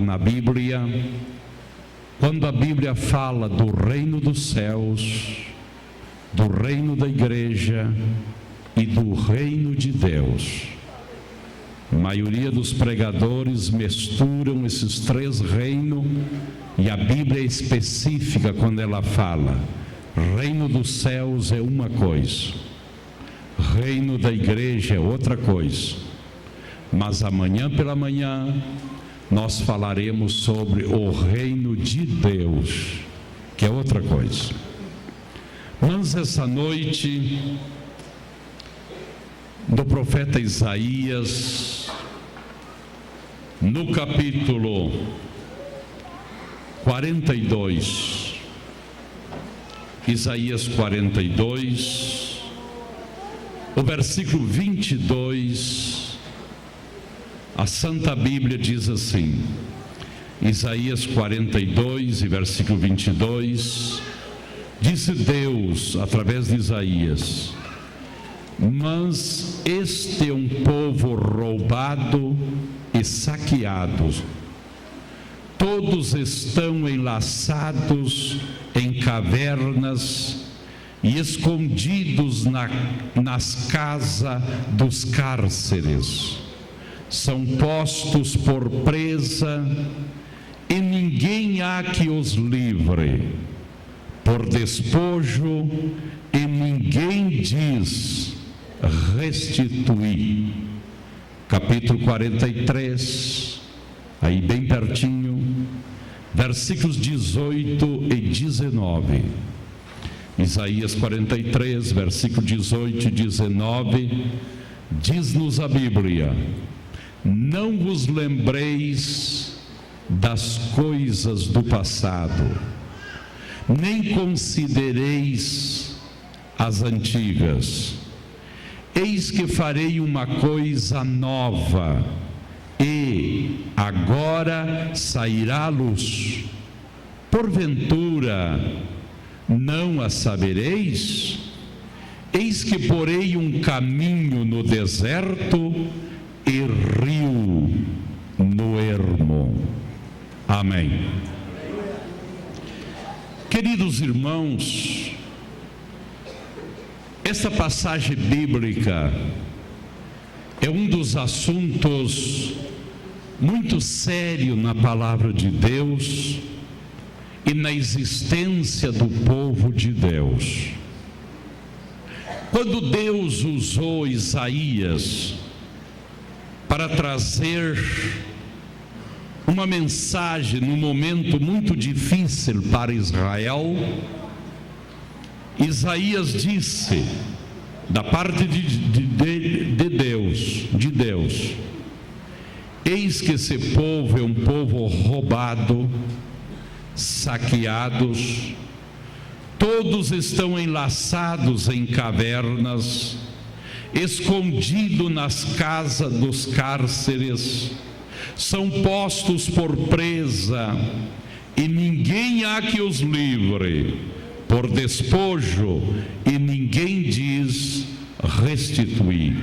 na Bíblia, quando a Bíblia fala do reino dos céus, do reino da igreja e do reino de Deus. A maioria dos pregadores misturam esses três reinos e a Bíblia é específica quando ela fala: reino dos céus é uma coisa, reino da igreja é outra coisa. Mas amanhã pela manhã nós falaremos sobre o reino de Deus, que é outra coisa. Mas essa noite, do profeta Isaías, no capítulo 42, Isaías 42, o versículo 22, a Santa Bíblia diz assim, Isaías 42 e versículo 22, disse Deus através de Isaías: mas este é um povo roubado e saqueado, todos estão enlaçados em cavernas e escondidos nas casas dos cárceres, são postos por presa e ninguém há que os livre, por despojo e ninguém diz restituir. Capítulo 43, aí bem pertinho, versículos 18 e 19. Isaías 43, versículo 18 e 19, diz-nos a Bíblia: não vos lembreis das coisas do passado, nem considereis as antigas. Eis que farei uma coisa nova, e agora sairá a luz. Porventura não a sabereis? Eis que porei um caminho no deserto e rio no ermo. Amém. Queridos irmãos, esta passagem bíblica é um dos assuntos muito sério na palavra de Deus e na existência do povo de Deus. Quando Deus usou Isaías para trazer uma mensagem num momento muito difícil para Israel, Isaías disse, da parte de Deus, eis que esse povo é um povo roubado, saqueados, todos estão enlaçados em cavernas, escondidos nas casas dos cárceres, são postos por presa, e ninguém há que os livre, por despojo, e ninguém diz restituir.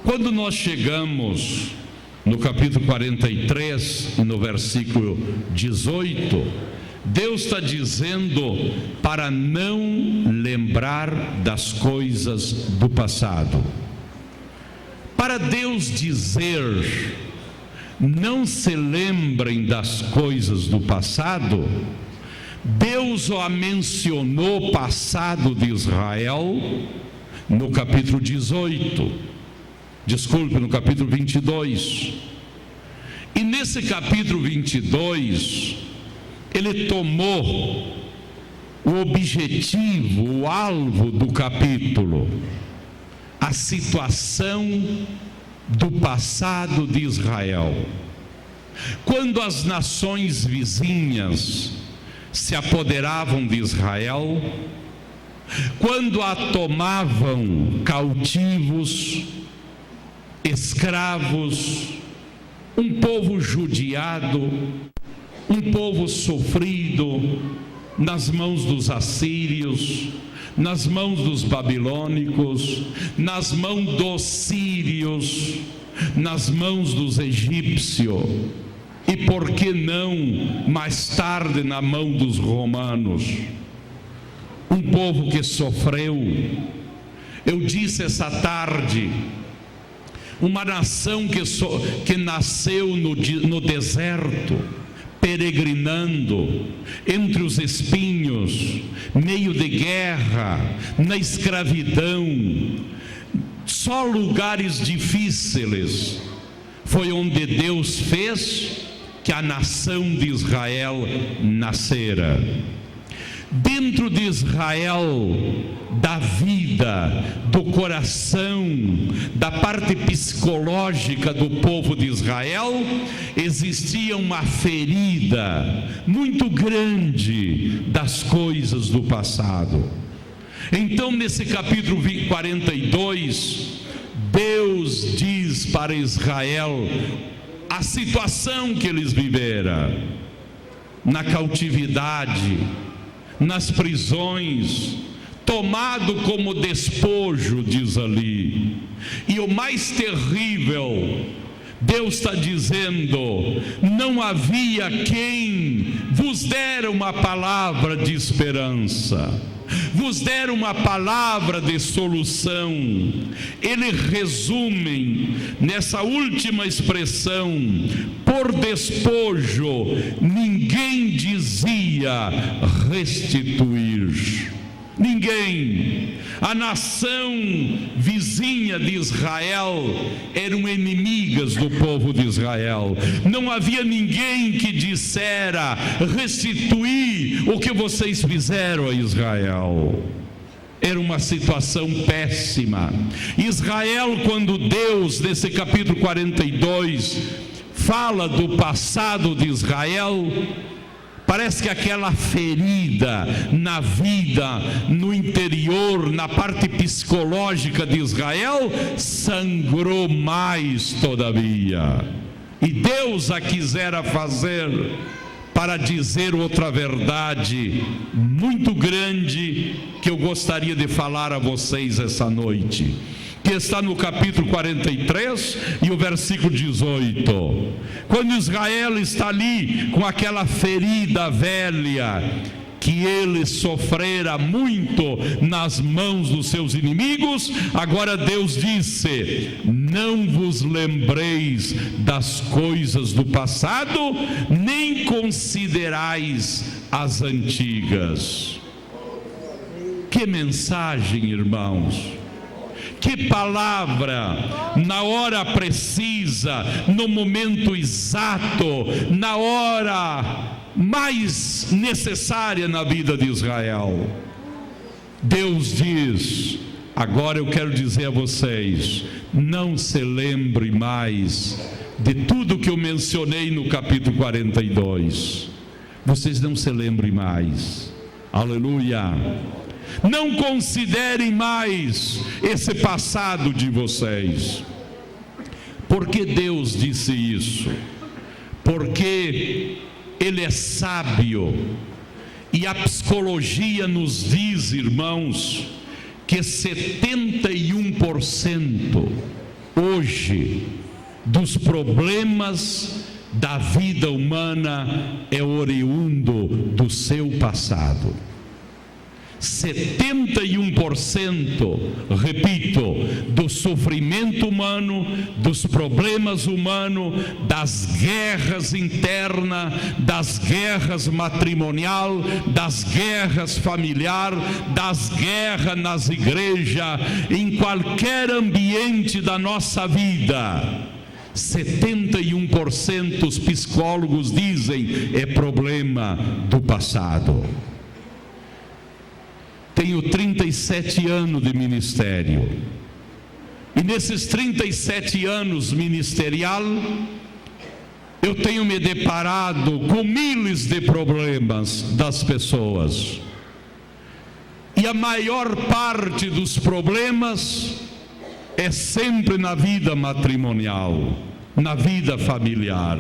Quando nós chegamos no capítulo 43 e no versículo 18, Deus está dizendo para não lembrar das coisas do passado. Para Deus dizer, não se lembrem das coisas do passado, Deus já mencionou o passado de Israel no capítulo 22. E nesse capítulo 22, ele tomou o objetivo, o alvo do capítulo, a situação do passado de Israel. Quando as nações vizinhas se apoderavam de Israel, quando a tomavam cautivos, escravos, um povo judiado, um povo sofrido nas mãos dos assírios, nas mãos dos babilônicos, nas mãos dos sírios, nas mãos dos egípcios. e por que não mais tarde na mão dos romanos. Um povo que sofreu. Eu disse essa tarde, uma nação que nasceu no deserto, peregrinando entre os espinhos, meio de guerra, na escravidão, só lugares difíceis. Foi onde Deus fez que a nação de Israel nascera. Dentro de Israel, da vida, do coração, da parte psicológica do povo de Israel, existia uma ferida muito grande das coisas do passado. Então, nesse capítulo 42, Deus diz para Israel a situação que eles viveram na cautividade, nas prisões, tomado como despojo, diz ali. E o mais terrível, Deus está dizendo: não havia quem vos dera uma palavra de esperança, vos dera uma palavra de solução. Ele resume nessa última expressão: por despojo ninguém dizia restituir. Ninguém. A nação vizinha de Israel eram inimigas do povo de Israel. Não havia ninguém que dissera restituir o que vocês fizeram a Israel. Era uma situação péssima. Israel, quando Deus, nesse capítulo 42, fala do passado de Israel, parece que aquela ferida na vida, no interior, na parte psicológica de Israel, sangrou mais todavia. E Deus a quisera fazer para dizer outra verdade muito grande que eu gostaria de falar a vocês essa noite, que está no capítulo 43 e o versículo 18. Quando Israel está ali com aquela ferida velha, que ele sofrera muito nas mãos dos seus inimigos, agora Deus disse: não vos lembreis das coisas do passado, nem considerais as antigas. Que mensagem, irmãos! Que palavra, na hora precisa, no momento exato, na hora mais necessária na vida de Israel. Deus diz: agora eu quero dizer a vocês, não se lembre mais de tudo que eu mencionei no capítulo 42. Vocês não se lembrem mais. Aleluia. Não considerem mais esse passado de vocês. Por que Deus disse isso? Porque Ele é sábio, e a psicologia nos diz, irmãos, que 71% hoje dos problemas da vida humana é oriundo do seu passado. 71%, repito, do sofrimento humano, dos problemas humanos, das guerras internas, das guerras matrimonial, das guerras familiar, das guerras nas igrejas, em qualquer ambiente da nossa vida. 71% os psicólogos dizem é problema do passado. Tenho 37 anos de ministério, e nesses 37 anos ministerial, eu tenho me deparado com milhares de problemas das pessoas, e a maior parte dos problemas é sempre na vida matrimonial, na vida familiar.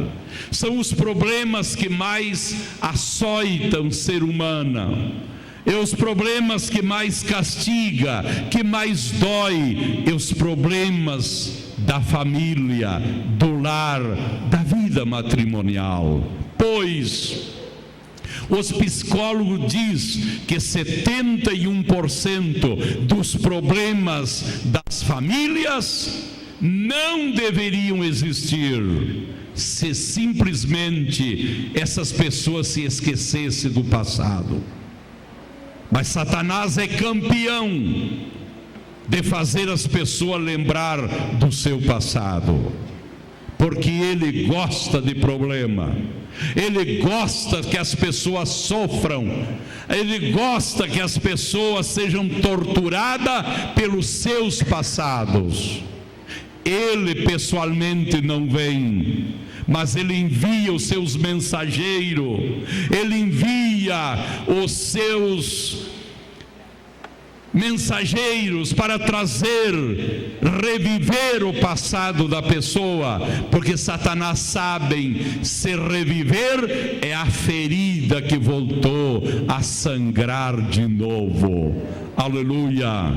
São os problemas que mais açoitam o ser humano, é os problemas que mais castiga, que mais dói, é os problemas da família, do lar, da vida. vida matrimonial. Pois os psicólogos dizem que 71% dos problemas das famílias não deveriam existir se simplesmente essas pessoas se esquecessem do passado. Mas Satanás é campeão de fazer as pessoas lembrar do seu passado, porque ele gosta de problema, ele gosta que as pessoas sofram, ele gosta que as pessoas sejam torturadas pelos seus passados. Ele pessoalmente não vem, mas ele envia os seus mensageiros, ele envia os seus mensageiros para trazer, reviver o passado da pessoa, porque Satanás sabe, se reviver é a ferida que voltou a sangrar de novo. Aleluia!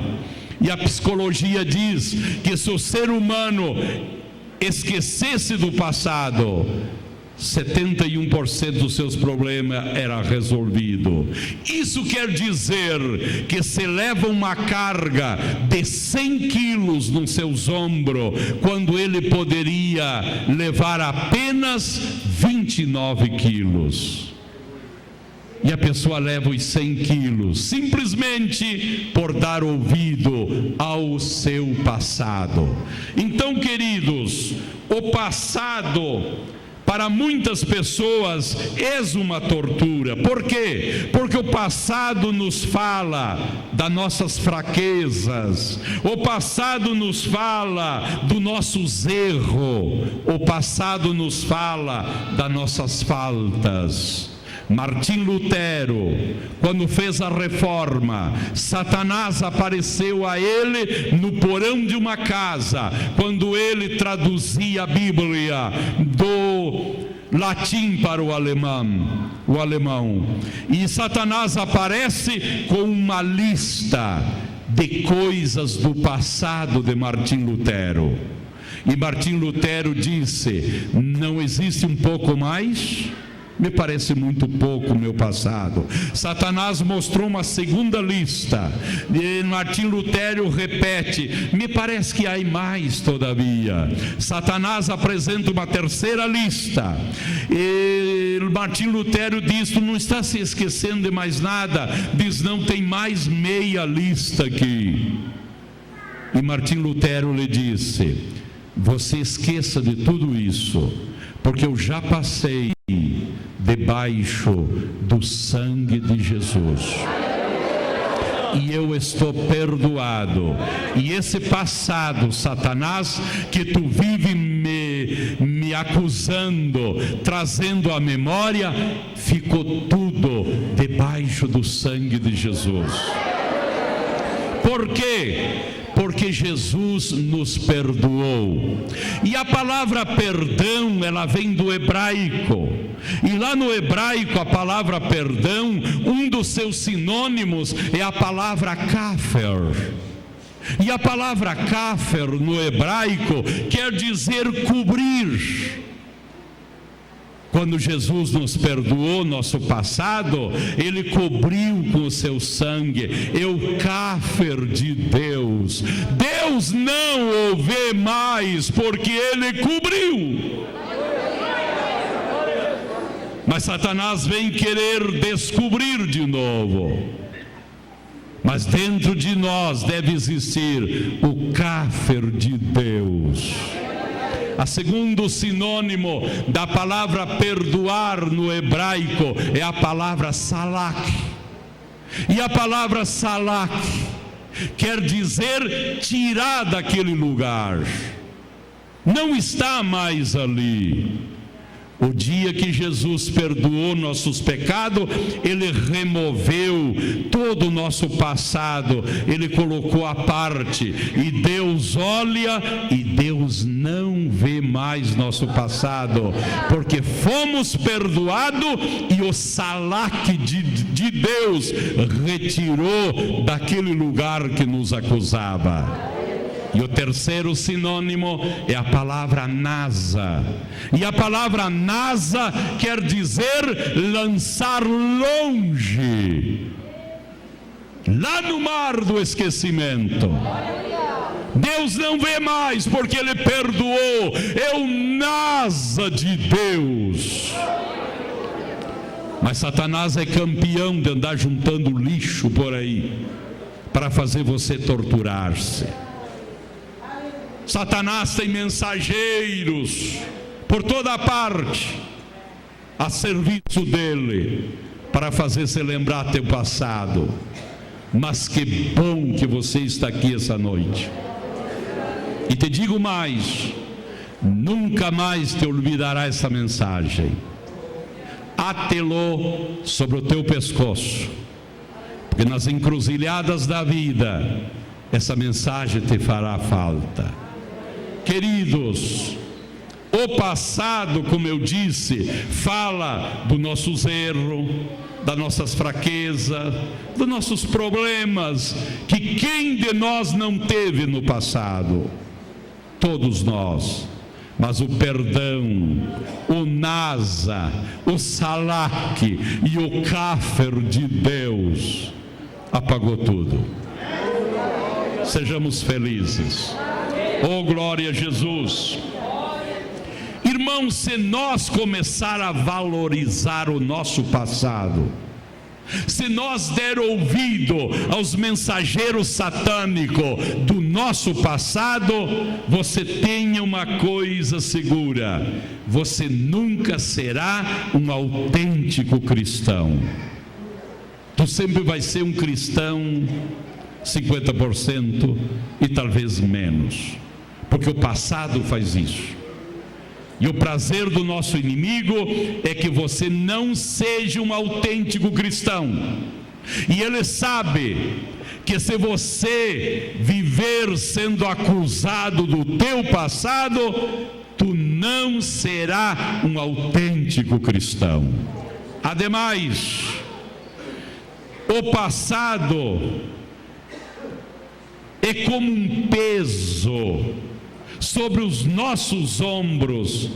E a psicologia diz que se o ser humano esquecesse do passado, 71% dos seus problemas era resolvido. Isso quer dizer que se leva uma carga de 100 quilos nos seus ombros, quando ele poderia levar apenas 29 quilos. E a pessoa leva os 100 quilos, simplesmente por dar ouvido ao seu passado. Então, queridos, o passado para muitas pessoas é uma tortura. Por quê? Porque o passado nos fala das nossas fraquezas, o passado nos fala dos nossos erros, o passado nos fala das nossas faltas. Martim Lutero, quando fez a reforma, Satanás apareceu a ele no porão de uma casa, quando ele traduzia a Bíblia do latim para o alemão. E Satanás aparece com uma lista de coisas do passado de Martim Lutero. E Martim Lutero disse: não existe um pouco mais? Me parece muito pouco o meu passado. Satanás mostrou uma segunda lista, e Martim Lutero repete: me parece que há mais todavia. Satanás apresenta uma terceira lista, e Martim Lutero diz: tu não está se esquecendo de mais nada? Diz: não, tem mais meia lista aqui. E Martim Lutero lhe disse: você esqueça de tudo isso, porque eu já passei debaixo do sangue de Jesus, e eu estou perdoado. E esse passado, Satanás, que tu vive me acusando, trazendo à memória, ficou tudo debaixo do sangue de Jesus. Por quê? Porque Jesus nos perdoou. E a palavra perdão, ela vem do hebraico. E lá no hebraico, a palavra perdão, um dos seus sinônimos é a palavra kafer. E a palavra kafer no hebraico quer dizer cobrir. Quando Jesus nos perdoou nosso passado, Ele cobriu com o seu sangue. É o cáfer de Deus. Deus não o vê mais, porque Ele cobriu. Mas Satanás vem querer descobrir de novo. Mas dentro de nós deve existir o cáfer de Deus. A segundo sinônimo da palavra perdoar no hebraico é a palavra salak. E a palavra salak quer dizer tirar daquele lugar. Não está mais ali. O dia que Jesus perdoou nossos pecados, Ele removeu todo o nosso passado, Ele colocou à parte, e Deus olha e Deus não vê mais nosso passado, porque fomos perdoados e o salak de Deus retirou daquele lugar que nos acusava. E o terceiro sinônimo é a palavra nasa. E a palavra nasa quer dizer lançar longe, lá no mar do esquecimento. Deus não vê mais porque Ele perdoou. É o nasa de Deus. Mas Satanás é campeão de andar juntando lixo por aí para fazer você torturar-se. Satanás tem mensageiros por toda parte a serviço dele para fazer você lembrar teu passado. Mas que bom que você está aqui essa noite. E te digo mais, nunca mais te olvidará essa mensagem. Ate-lo sobre o teu pescoço, porque nas encruzilhadas da vida essa mensagem te fará falta. Queridos, o passado, como eu disse, fala dos nossos erros, das nossas fraquezas, dos nossos problemas, que quem de nós não teve no passado? Todos nós. Mas o perdão, o nasa, o salaque e o cáfer de Deus apagou tudo. Sejamos felizes. Oh, glória a Jesus. Irmãos, se nós começar a valorizar o nosso passado, se nós der ouvido aos mensageiros satânicos do nosso passado, você tenha uma coisa segura: você nunca será um autêntico cristão. Tu sempre vai ser um cristão 50% e talvez menos, porque o passado faz isso. E o prazer do nosso inimigo é que você não seja um autêntico cristão. E ele sabe que se você viver sendo acusado do teu passado, tu não será um autêntico cristão. Ademais, o passado é como um peso sobre os nossos ombros,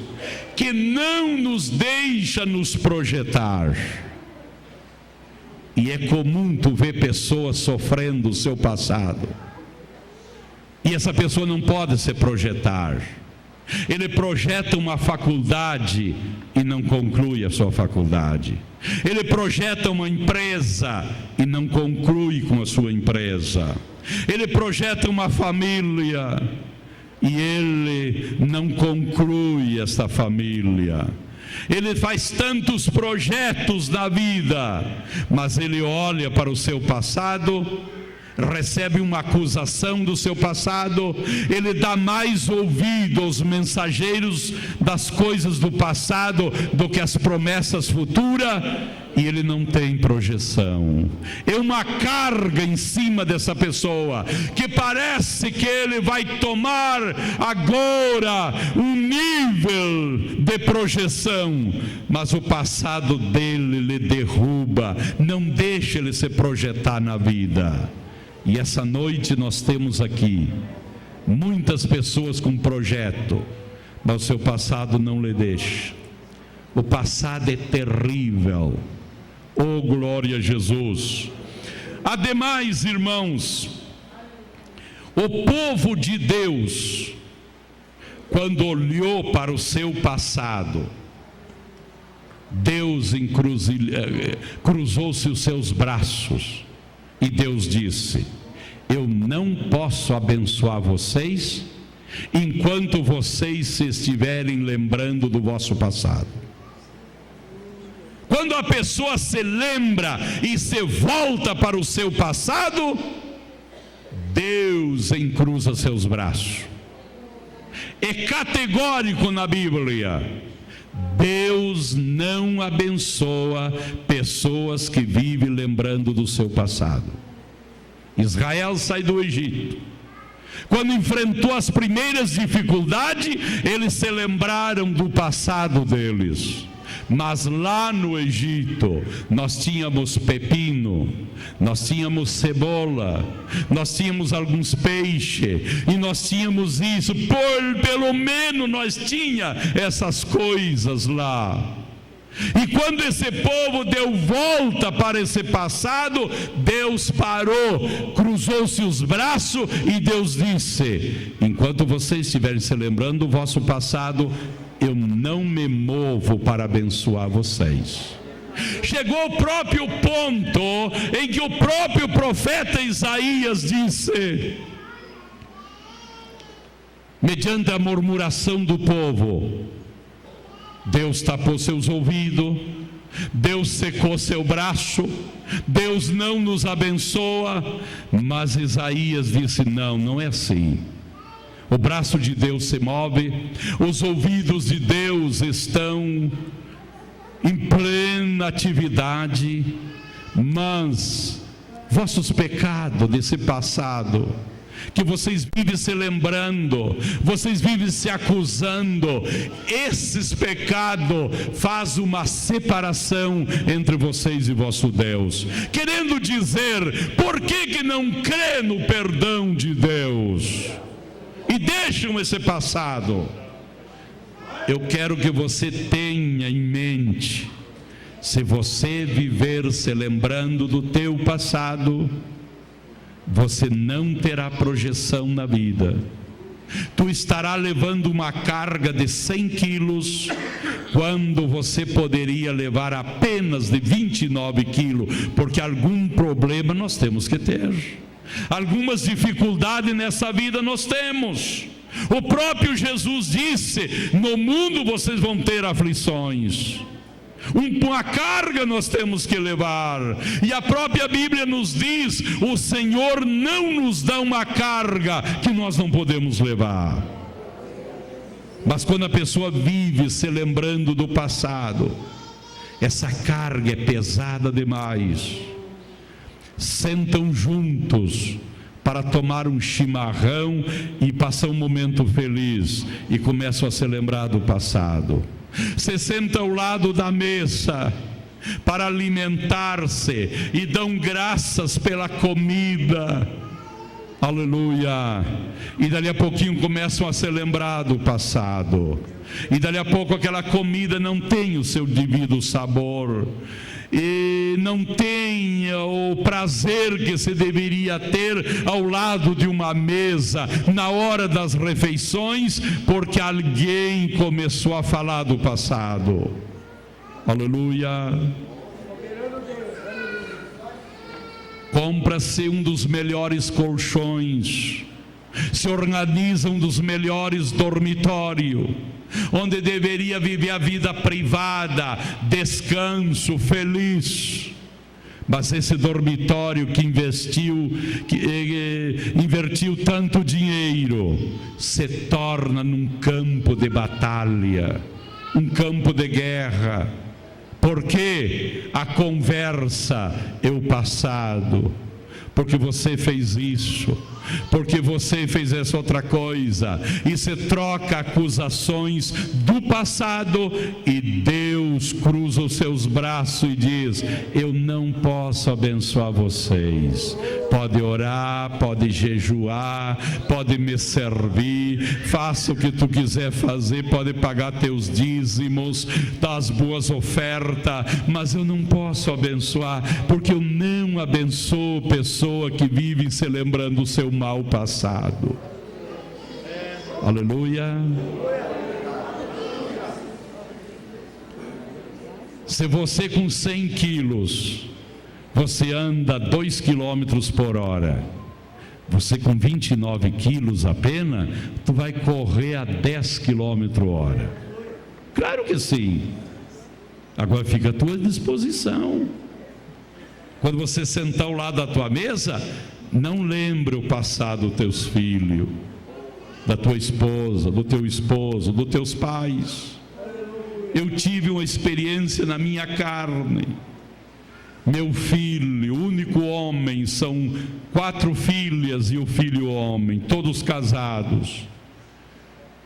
que não nos deixa nos projetar. E é comum tu ver pessoas sofrendo o seu passado, e essa pessoa não pode se projetar. Ele projeta uma faculdade e não conclui a sua faculdade. Ele projeta uma empresa e não conclui com a sua empresa. Ele projeta uma família e ele não conclui esta família. Ele faz tantos projetos na vida, mas ele olha para o seu passado, recebe uma acusação do seu passado, ele dá mais ouvido aos mensageiros das coisas do passado do que às promessas futuras, e ele não tem projeção. É uma carga em cima dessa pessoa, que parece que ele vai tomar agora um nível de projeção, mas o passado dele lhe derruba, não deixa ele se projetar na vida. E essa noite nós temos aqui muitas pessoas com projeto, mas o seu passado não lhe deixa. O passado é terrível. Oh, glória a Jesus. Ademais, irmãos, o povo de Deus, quando olhou para o seu passado, Deus cruzou-se os seus braços e Deus disse: eu não posso abençoar vocês enquanto vocês se estiverem lembrando do vosso passado. Quando a pessoa se lembra e se volta para o seu passado, Deus encruza seus braços. É categórico na Bíblia: Deus não abençoa pessoas que vivem lembrando do seu passado. Israel sai do Egito. Quando enfrentou as primeiras dificuldades, eles se lembraram do passado deles. Mas lá no Egito, nós tínhamos pepino, nós tínhamos cebola, nós tínhamos alguns peixes, e nós tínhamos isso, pelo menos nós tinha essas coisas lá. E quando esse povo deu volta para esse passado, Deus parou, cruzou-se os braços, e Deus disse: enquanto vocês estiverem se lembrando do vosso passado, eu não me movo para abençoar vocês. Chegou o próprio ponto em que o próprio profeta Isaías disse, mediante a murmuração do povo: Deus tapou seus ouvidos, Deus secou seu braço, Deus não nos abençoa. Mas Isaías disse: não é assim. O braço de Deus se move, os ouvidos de Deus estão em plena atividade, mas vossos pecados desse passado, que vocês vivem se lembrando, vocês vivem se acusando, esses pecados fazem uma separação entre vocês e vosso Deus, querendo dizer: por que não crê no perdão de Deus e deixam esse passado? Eu quero que você tenha em mente, se você viver se lembrando do teu passado, você não terá projeção na vida. Tu estará levando uma carga de 100 quilos, quando você poderia levar apenas de 29 quilos, porque algum problema nós temos que ter, algumas dificuldades nessa vida nós temos. O próprio Jesus disse: no mundo vocês vão ter aflições. Uma carga nós temos que levar, e a própria Bíblia nos diz: o Senhor não nos dá uma carga que nós não podemos levar. Mas quando a pessoa vive se lembrando do passado, essa carga é pesada demais. Sentam juntos para tomar um chimarrão e passar um momento feliz, e começam a se lembrar do passado. Se senta ao lado da mesa para alimentar-se e dão graças pela comida, aleluia, e dali a pouquinho começam a se lembrar do passado, e dali a pouco aquela comida não tem o seu devido sabor, e não tem o prazer que se deveria ter ao lado de uma mesa na hora das refeições, porque alguém começou a falar do passado. Aleluia. Compra-se um dos melhores colchões, se organiza um dos melhores dormitórios, onde deveria viver a vida privada, descanso, feliz. Mas esse dormitório que invertiu tanto dinheiro, se torna num campo de batalha, um campo de guerra, porque a conversa é o passado, porque você fez isso, porque você fez essa outra coisa, e se troca acusações do passado, e Deus cruza os seus braços e diz: eu não posso abençoar vocês. Pode orar, pode jejuar, pode me servir, faça o que tu quiser fazer, pode pagar teus dízimos, das boas ofertas, mas eu não posso abençoar, porque eu não abençoo pessoa que vive se lembrando do seu mal passado. Aleluia. Se você com 100 quilos, você anda 2 quilômetros por hora, você com 29 quilos apenas, tu vai correr a 10 quilômetros hora. Claro que sim. Agora fica à tua disposição. Quando você sentar ao lado da tua mesa, não lembre o passado dos teus filhos, da tua esposa, do teu esposo, dos teus pais. Eu tive uma experiência na minha carne. Meu filho, único homem, são 4 filhas e o filho homem, todos casados.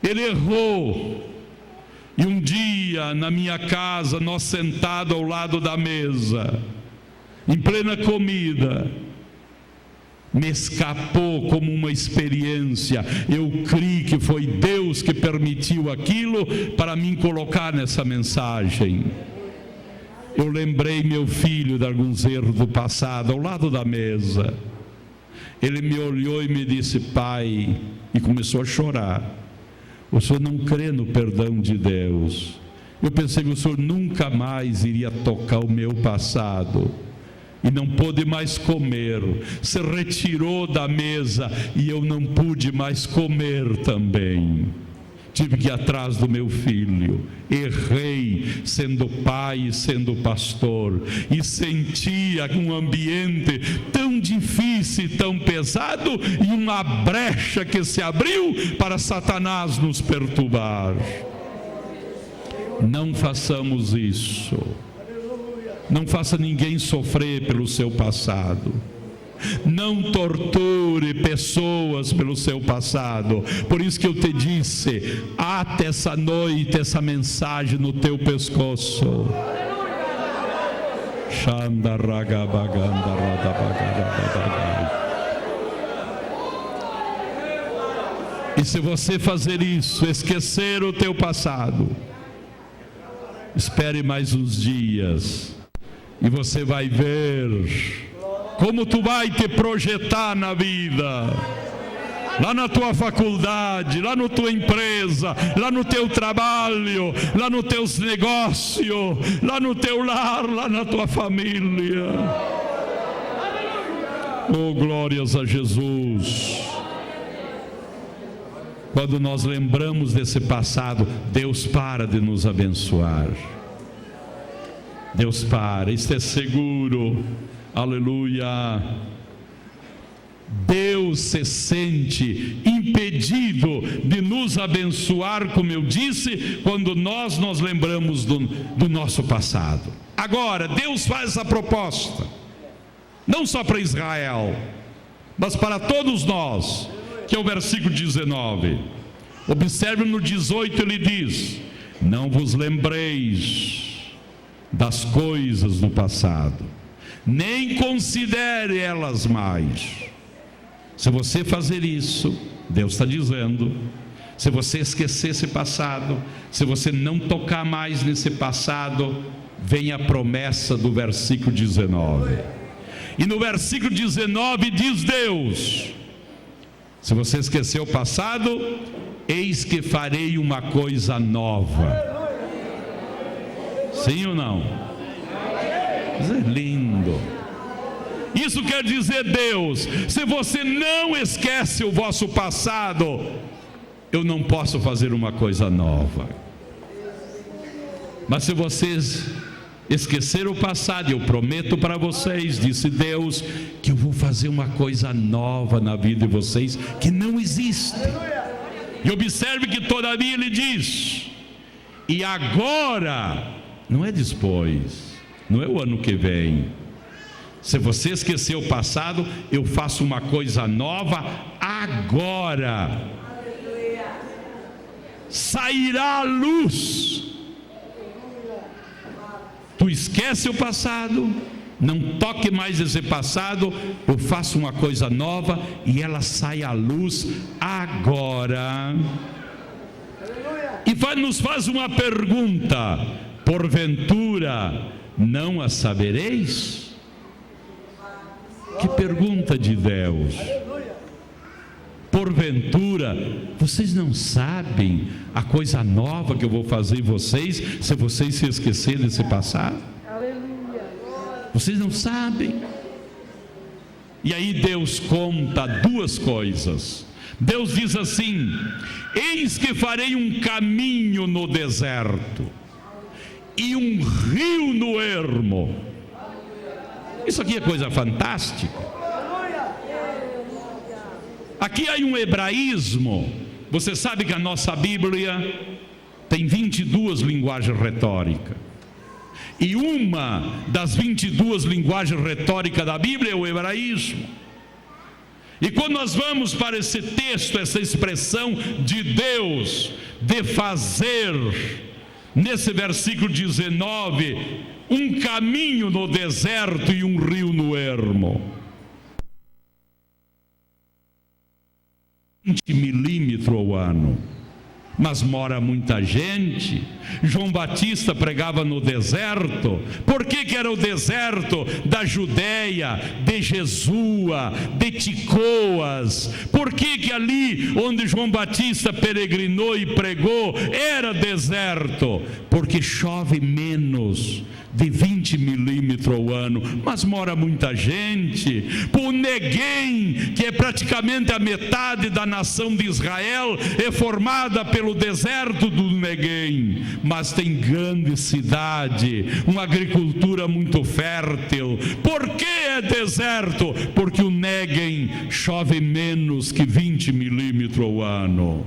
Ele errou, E um dia, na minha casa, nós sentados ao lado da mesa, em plena comida, me escapou como uma experiência. Eu criei que foi Deus que permitiu aquilo para me colocar nessa mensagem. Eu lembrei meu filho de alguns erros do passado, ao lado da mesa. Ele me olhou e me disse: pai, e começou a chorar. O senhor não crê no perdão de Deus. Eu pensei que o senhor nunca mais iria tocar o meu passado. E não pôde mais comer. Se retirou da mesa e eu não pude mais comer também. Tive que ir atrás do meu filho. Errei sendo pai e sendo pastor. E sentia um ambiente tão difícil e tão pesado, e uma brecha que se abriu para Satanás nos perturbar. Não façamos isso. Não faça ninguém sofrer pelo seu passado. Não torture pessoas pelo seu passado. Por isso que eu te disse: ate essa noite essa mensagem no teu pescoço. E se você fazer isso, esquecer o teu passado, espere mais uns dias e você vai ver como tu vai te projetar na vida, lá na tua faculdade, lá na tua empresa, lá no teu trabalho, lá nos teus negócios, lá no teu lar, lá na tua família. Oh, glórias a Jesus. Quando nós lembramos desse passado, Deus para de nos abençoar. Deus para, isso é seguro. Aleluia. Deus se sente impedido de nos abençoar, como eu disse, quando nós nos lembramos do nosso passado. Agora, Deus faz essa proposta, não só para Israel, mas para todos nós, que é o versículo 19. Observe no 18, ele diz: não vos lembreis das coisas do passado, nem considere elas mais. Se você fazer isso, Deus está dizendo, se você esquecer esse passado, se você não tocar mais nesse passado, vem a promessa do versículo 19. E no versículo 19 diz Deus: se você esquecer o passado, eis que farei uma coisa nova. Sim ou não? Isso é lindo. Isso quer dizer, Deus, se você não esquece o vosso passado, eu não posso fazer uma coisa nova. Mas se vocês esquecer o passado, eu prometo para vocês, disse Deus, que eu vou fazer uma coisa nova na vida de vocês que não existe. E observe que todavia ele diz: e agora, não é depois, não é o ano que vem. Se você esquecer o passado, eu faço uma coisa nova agora. Sairá a luz. Tu esquece o passado, não toque mais esse passado, eu faço uma coisa nova e ela sai à luz agora. E nos faz uma pergunta: porventura não a sabereis? Que pergunta de Deus. Porventura vocês não sabem a coisa nova que eu vou fazer em vocês, se vocês se esquecerem desse passado? Vocês não sabem. E aí Deus conta duas coisas. Deus diz assim: eis que farei um caminho no deserto e um rio no ermo. Isso aqui é coisa fantástica. Aqui há um hebraísmo. Você sabe que a nossa Bíblia tem 22 linguagens retóricas. E uma das 22 linguagens retóricas da Bíblia é o hebraísmo. E quando nós vamos para esse texto, essa expressão de Deus, de fazer, Nesse versículo 19, um caminho no deserto e um rio no ermo. 20 milímetros ao ano. Mas mora muita gente. João Batista pregava no deserto. Por que era o deserto? Da Judéia, de Jesua, de Ticoas. Por que ali onde João Batista peregrinou e pregou era deserto? Porque chove menos de 20 milímetros ao ano, mas mora muita gente. Por Neguém, que é praticamente a metade da nação de Israel, é formada pelo deserto do Neguém, mas tem grande cidade, uma agricultura muito fértil. Por que é deserto? Porque o Neguém chove menos que 20 milímetros ao ano.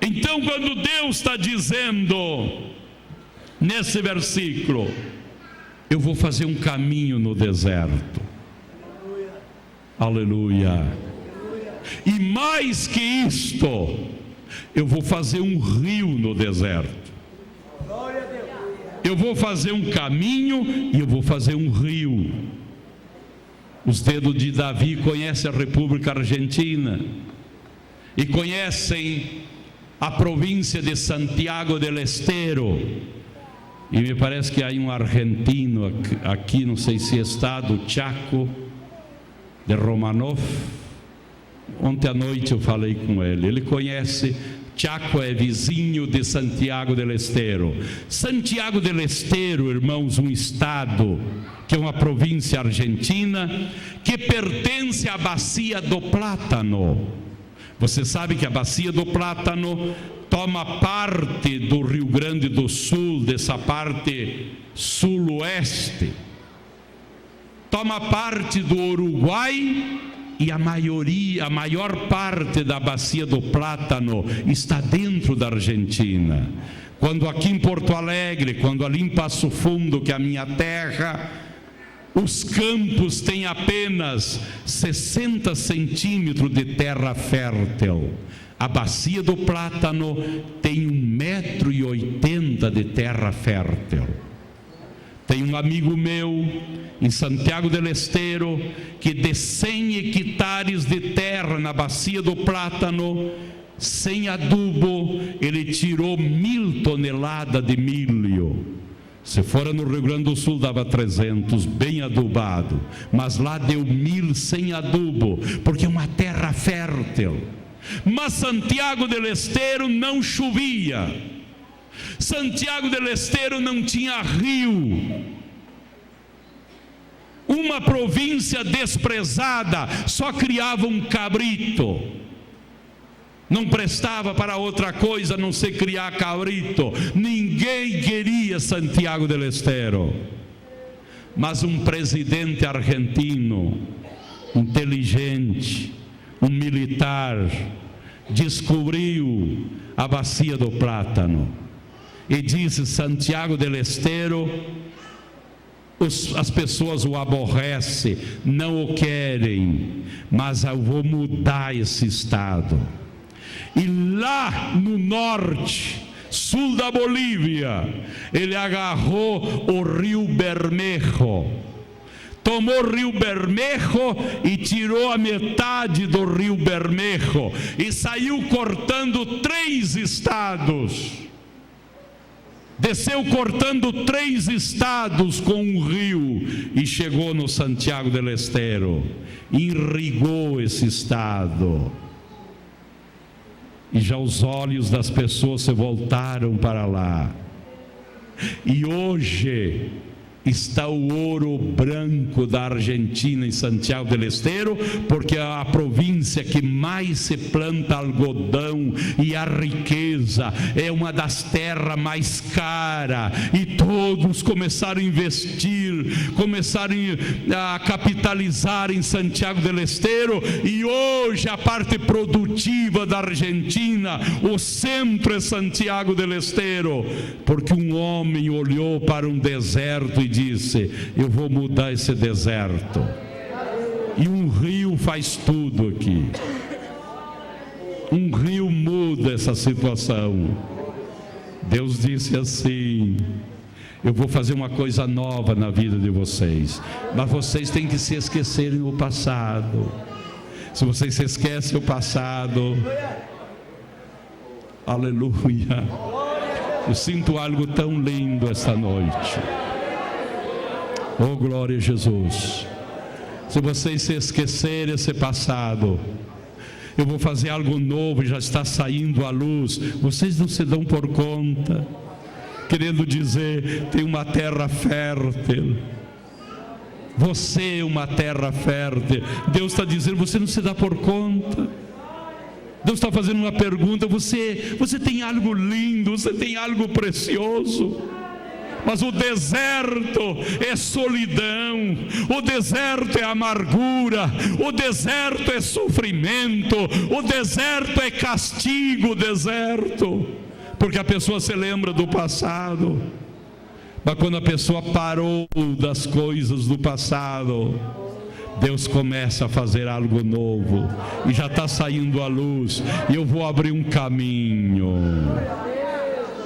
Então, quando Deus está dizendo nesse versículo, eu vou fazer um caminho no deserto. Aleluia. E mais que isto, eu vou fazer um rio no deserto. Eu vou fazer um caminho e eu vou fazer um rio. Os dedos de Davi conhecem a República Argentina e conhecem a província de Santiago del Estero. E me parece que há um argentino aqui, não sei se é estado, Chaco de Romanov. Ontem à noite eu falei com ele. Ele conhece. Chaco é vizinho de Santiago del Estero. Santiago del Estero, irmãos, um estado que é uma província argentina que pertence à Bacia do Plátano. Você sabe que a Bacia do Plátano toma parte do Rio Grande do Sul, dessa parte sul-oeste, toma parte do Uruguai, e a maior parte da Bacia do Plátano está dentro da Argentina. Quando aqui em Porto Alegre, quando ali em Passo Fundo, que é a minha terra, os campos têm apenas 60 centímetros de terra fértil. A Bacia do Plátano tem 1,80 m de terra fértil. Tem um amigo meu em Santiago del Estero que de 100 hectares de terra na Bacia do Plátano, sem adubo, ele tirou 1.000 toneladas de milho. Se fora no Rio Grande do Sul dava 300, bem adubado, mas lá deu 1.000 sem adubo, porque é uma terra fértil. Mas Santiago del Estero não chovia. Santiago del Estero não tinha rio. Uma província desprezada, só criava um cabrito. Não prestava para outra coisa a não ser criar cabrito. Ninguém queria Santiago del Estero. Mas um presidente argentino, inteligente, um militar, descobriu a Bacia do Plátano e disse: Santiago del Estero, as pessoas o aborrecem, não o querem, mas eu vou mudar esse estado. E lá no norte, sul da Bolívia, ele agarrou o Rio Bermejo, tomou o Rio Bermejo e tirou a metade do Rio Bermejo e saiu cortando 3 estados. Desceu cortando 3 estados com um rio e chegou no Santiago del Estero, irrigou esse estado. E já os olhos das pessoas se voltaram para lá. E hoje está o ouro branco da Argentina em Santiago del Estero, porque é a província que mais se planta algodão, e a riqueza é uma das terras mais caras, e todos começaram a investir, começaram a capitalizar em Santiago del Estero, e hoje a parte produtiva da Argentina, o centro é Santiago del Estero, porque um homem olhou para um deserto e disse: eu vou mudar esse deserto. E um rio faz tudo aqui. Um rio muda essa situação. Deus disse assim: eu vou fazer uma coisa nova na vida de vocês, mas vocês têm que se esquecerem do passado. Se vocês se esquecem do passado, aleluia, eu sinto algo tão lindo esta noite. Oh, glória a Jesus. Se vocês se esquecerem desse passado, eu vou fazer algo novo, já está saindo à luz. Vocês não se dão por conta. Querendo dizer, tem uma terra fértil. Você é uma terra fértil. Deus está dizendo, você não se dá por conta. Deus está fazendo uma pergunta: você tem algo lindo, você tem algo precioso. Mas o deserto é solidão, o deserto é amargura, o deserto é sofrimento, o deserto é castigo, o deserto, porque a pessoa se lembra do passado. Mas quando a pessoa parou das coisas do passado, Deus começa a fazer algo novo, e já está saindo a luz, e eu vou abrir um caminho,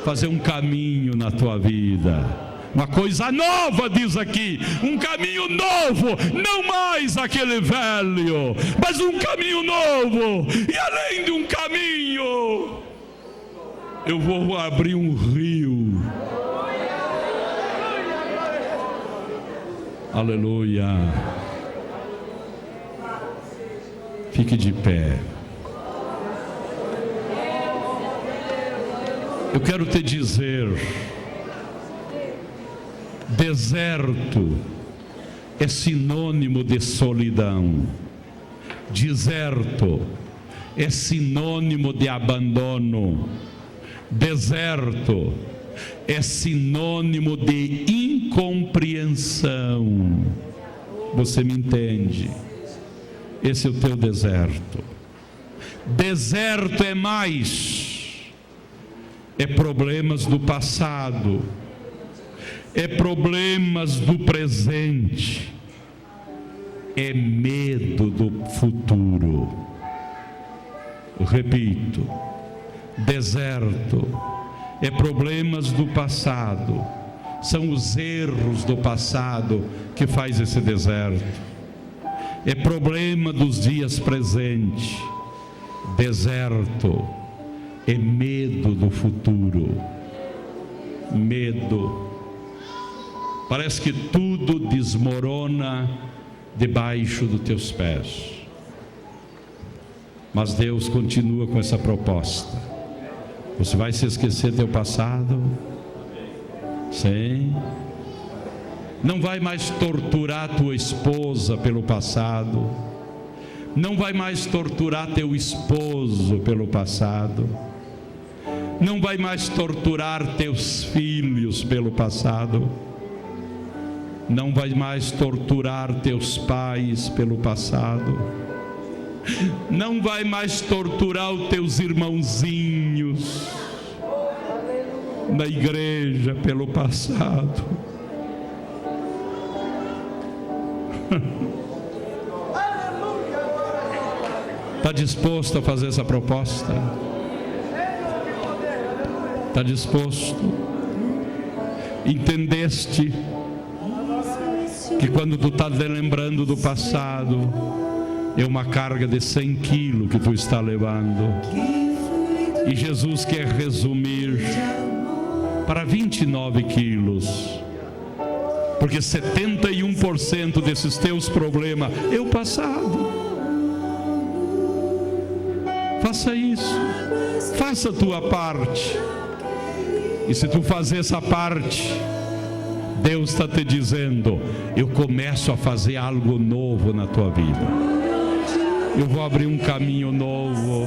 fazer um caminho na tua vida, uma coisa nova, diz aqui, um caminho novo, não mais aquele velho, mas um caminho novo. E além de um caminho, eu vou abrir um rio. Aleluia. Fique de pé. Eu quero te dizer, deserto é sinônimo de solidão. Deserto é sinônimo de abandono. Deserto é sinônimo de incompreensão. Você me entende? Esse é o teu deserto. Deserto é mais. É problemas do passado, é problemas do presente, é medo do futuro. Eu repito, deserto é problemas do passado, são os erros do passado que faz esse deserto. É problema dos dias presentes. Deserto é medo do futuro. Medo. Parece que tudo desmorona debaixo dos teus pés. Mas Deus continua com essa proposta. Você vai se esquecer do teu passado? Sim. Não vai mais torturar tua esposa pelo passado. Não vai mais torturar teu esposo pelo passado. Não vai mais torturar teus filhos pelo passado. Não vai mais torturar teus pais pelo passado. Não vai mais torturar os teus irmãozinhos na igreja pelo passado. Está disposto a fazer essa proposta? Está disposto? Entendeste que quando tu está lembrando do passado, é uma carga de 100 quilos que tu está levando, e Jesus quer resumir para 29 quilos, porque 71% desses teus problemas é o passado. Faça isso, faça a tua parte, e se tu fazer essa parte, Deus está te dizendo: eu começo a fazer algo novo na tua vida, eu vou abrir um caminho novo,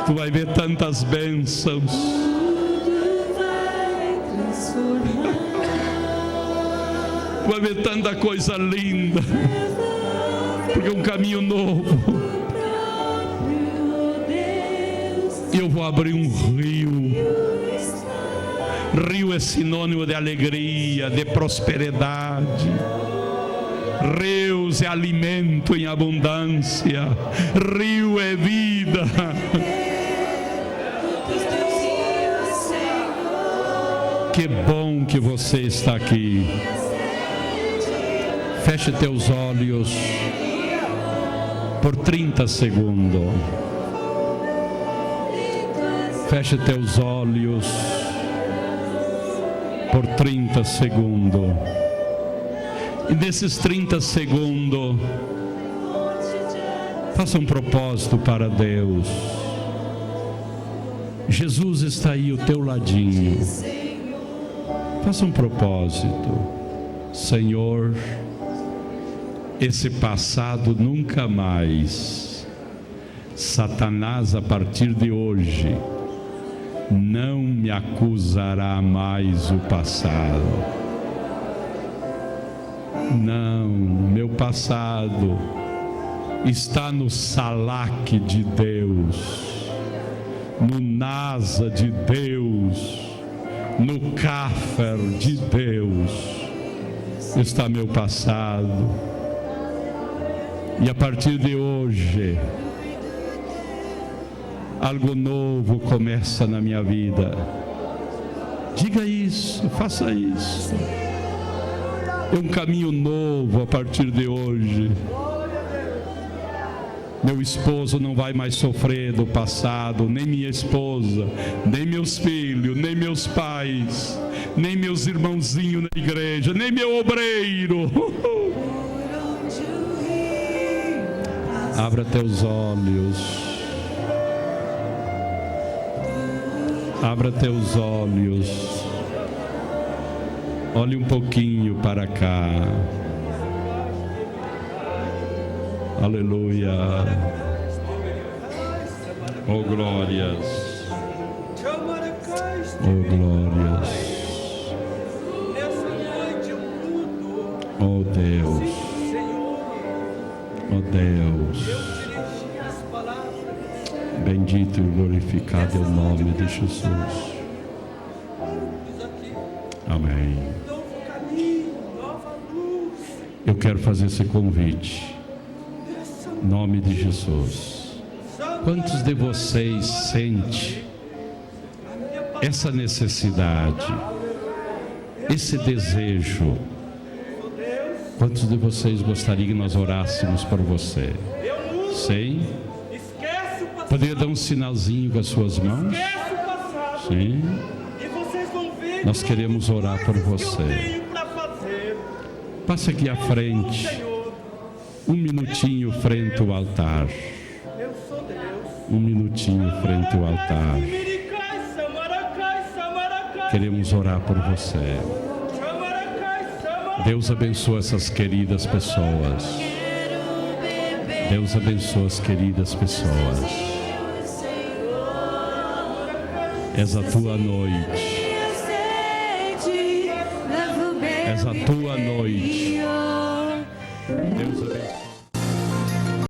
tu vai ver tantas bênçãos, tu vai ver tanta coisa linda, porque é um caminho novo. Eu vou abrir um rio. Rio é sinônimo de alegria, de prosperidade. Rios é alimento em abundância. Rio é vida. Que bom que você está aqui. Feche teus olhos por 30 segundos. Feche teus olhos por 30 segundos. E nesses 30 segundos, faça um propósito para Deus. Jesus está aí ao teu ladinho. Faça um propósito. Senhor, esse passado nunca mais. Satanás, a partir de hoje, não me acusará mais o passado. Não, meu passado está no Salak de Deus, no Nasa de Deus, no Cafer de Deus, está meu passado. E a partir de hoje, algo novo começa na minha vida. Diga isso, faça isso. É um caminho novo a partir de hoje. Meu esposo não vai mais sofrer do passado, nem minha esposa, nem meus filhos, nem meus pais, nem meus irmãozinhos na igreja, nem meu obreiro. Abra teus olhos. Abra teus olhos. Olhe um pouquinho para cá. Aleluia. Oh glórias. Oh glórias. Oh Deus. Oh Deus. Bendito e glorificado é o nome de Jesus. Amém. Eu quero fazer esse convite. Em nome de Jesus. Quantos de vocês sentem essa necessidade, esse desejo? Quantos de vocês gostariam que nós orássemos por você? Sim? Poderia dar um sinalzinho com as suas mãos? Sim. Nós queremos orar por você. Passe aqui à frente. Um minutinho frente ao altar. Um minutinho frente ao altar. Queremos orar por você. Deus abençoe essas queridas pessoas. Deus abençoe as queridas pessoas. És a tua noite. És a tua noite. Deus abençoe.